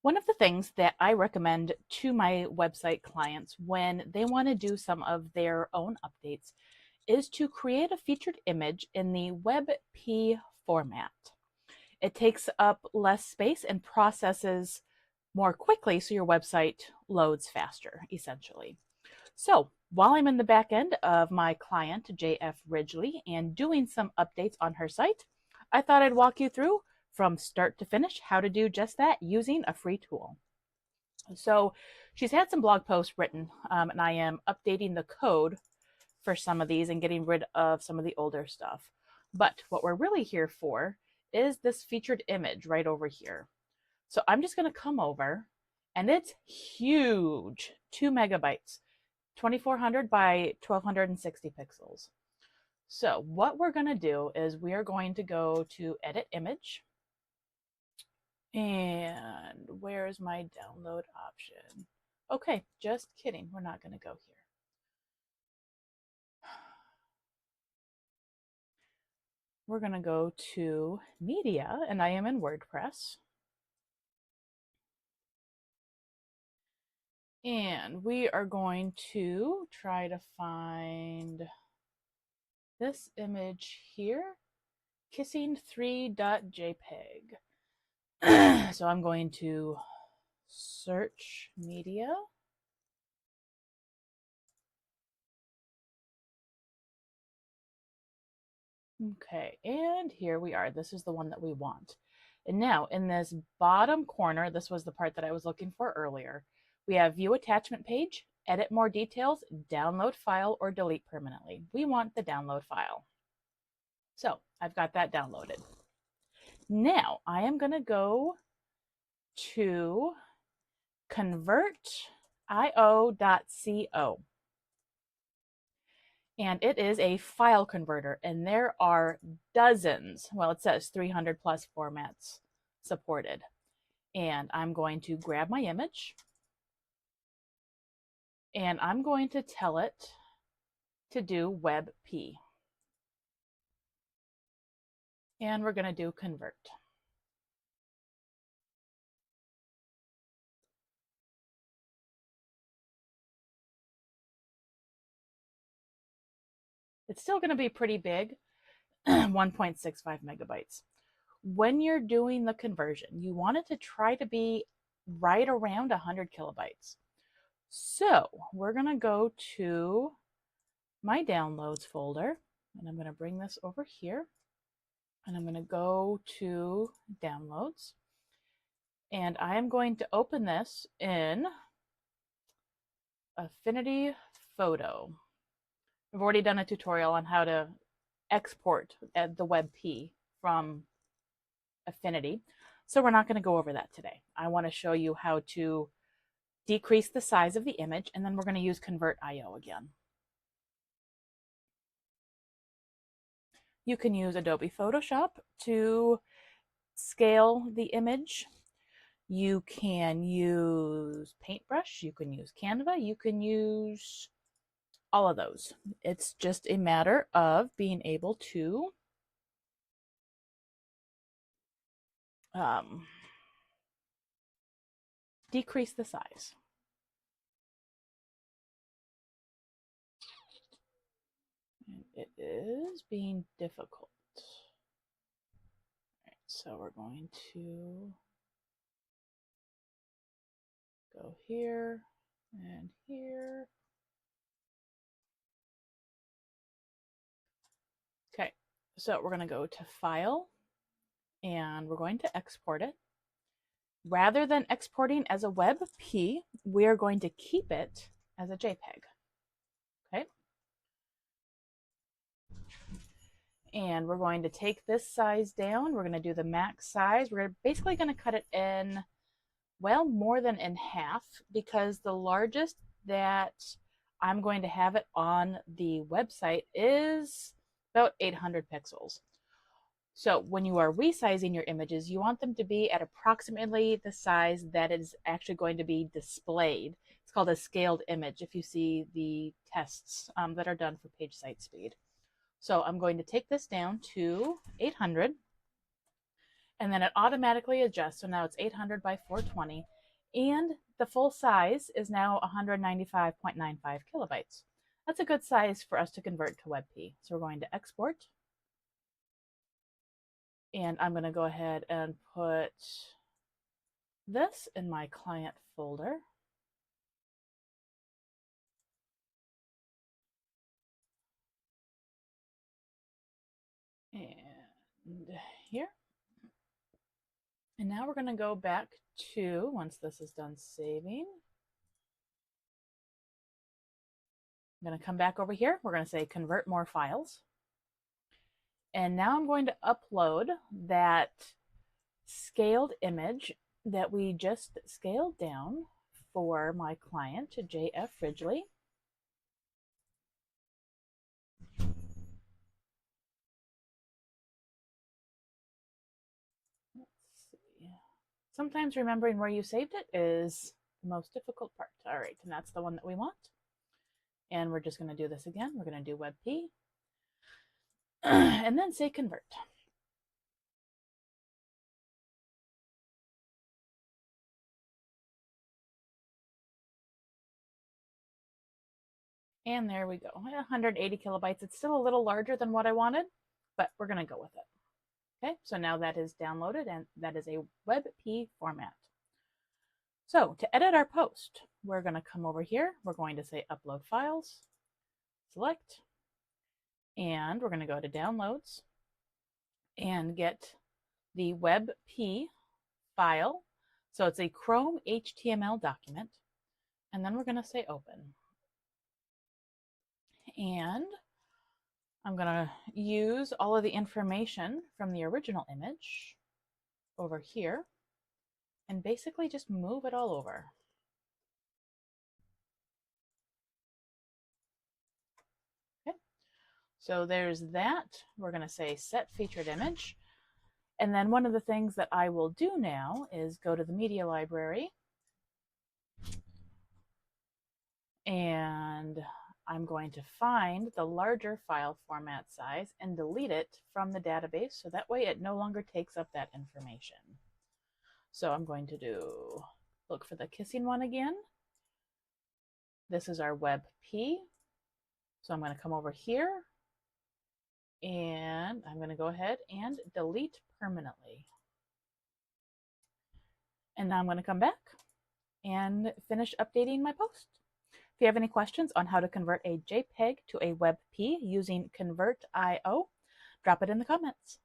One of the things that I recommend to my website clients when they want to do some of their own updates is to create a featured image in the WebP format. It takes up less space and processes more quickly, so your website loads faster, essentially. So while I'm in the back end of my client, JF Ridgely, and doing some updates on her site, I thought I'd walk you through from start to finish how to do just that using a free tool. So she's had some blog posts written, and I am updating the code for some of these and getting rid of some of the older stuff. But what we're really here for is this featured image right over here. So I'm just going to come over, and it's huge, 2 megabytes, 2400 by 1260 pixels. So what we're going to do is we are going to go to edit image. And where's my download option? Okay, just kidding. We're not going to go here. We're going to go to media, and I am in WordPress. And we are going to try to find this image here, kissing3.jpg. So I'm going to search media. Okay, and here we are. This is the one that we want. And now in this bottom corner, this was the part that I was looking for earlier, we have view attachment page, edit more details, download file, or delete permanently. We want the download file. So I've got that downloaded. Now I am going to go to convertio.co. And it is a file converter, and there are dozens, well, it says 300 plus formats supported. And I'm going to grab my image, and I'm going to tell it to do WebP. And we're going to do convert. It's still going to be pretty big, 1.65 megabytes. When you're doing the conversion, you want it to try to be right around 100 kilobytes. So we're going to go to my downloads folder, and I'm going to bring this over here, and I'm going to go to downloads, and I am going to open this in Affinity Photo. I've already done a tutorial on how to export the WebP from Affinity, so we're not going to go over that today. I want to show you how to decrease the size of the image, and then we're going to use Convertio again. You can use Adobe Photoshop to scale the image. You can use Paintbrush, you can use Canva, you can use all of those. It's just a matter of being able to decrease the size. And it is being difficult. All right, so we're going to go here and here. Okay, so we're going to go to File, and we're going to export it. Rather than exporting as a WebP, we are going to keep it as a JPEG. Okay. And we're going to take this size down. We're going to do the max size. We're basically going to cut it in, well, more than in half, because the largest that I'm going to have it on the website is about 800 pixels. So when you are resizing your images, you want them to be at approximately the size that is actually going to be displayed. It's called a scaled image if you see the tests that are done for page site speed. So I'm going to take this down to 800, and then it automatically adjusts. So now it's 800 by 420, and the full size is now 195.95 kilobytes. That's a good size for us to convert to WebP. So we're going to export, and I'm going to go ahead and put this in my client folder. And here. And now we're going to go back to, once this is done saving, I'm going to come back over here. We're going to say convert more files. And now I'm going to upload that scaled image that we just scaled down for my client, JF Ridgely. Let's see. Sometimes remembering where you saved it is the most difficult part. All right, and that's the one that we want. And we're just going to do this again. We're going to do WebP and then say convert. And there we go, 180 kilobytes. It's still a little larger than what I wanted, but we're going to go with it. Okay, so now that is downloaded, and that is a WebP format. So to edit our post, we're going to come over here. We're going to say upload files, select, and we're going to go to downloads and get the WebP file. So it's a Chrome HTML document, and then we're going to say open. And I'm going to use all of the information from the original image over here and basically just move it all over. Okay, so there's that. We're going to say set featured image. And then one of the things that I will do now is go to the media library, and I'm going to find the larger file format size and delete it from the database, so that way it no longer takes up that information. So I'm going to look for the kissing one again. This is our WebP. So I'm going to come over here, and I'm going to go ahead and delete permanently. And now I'm going to come back and finish updating my post. If you have any questions on how to convert a JPEG to a WebP using Convertio, drop it in the comments.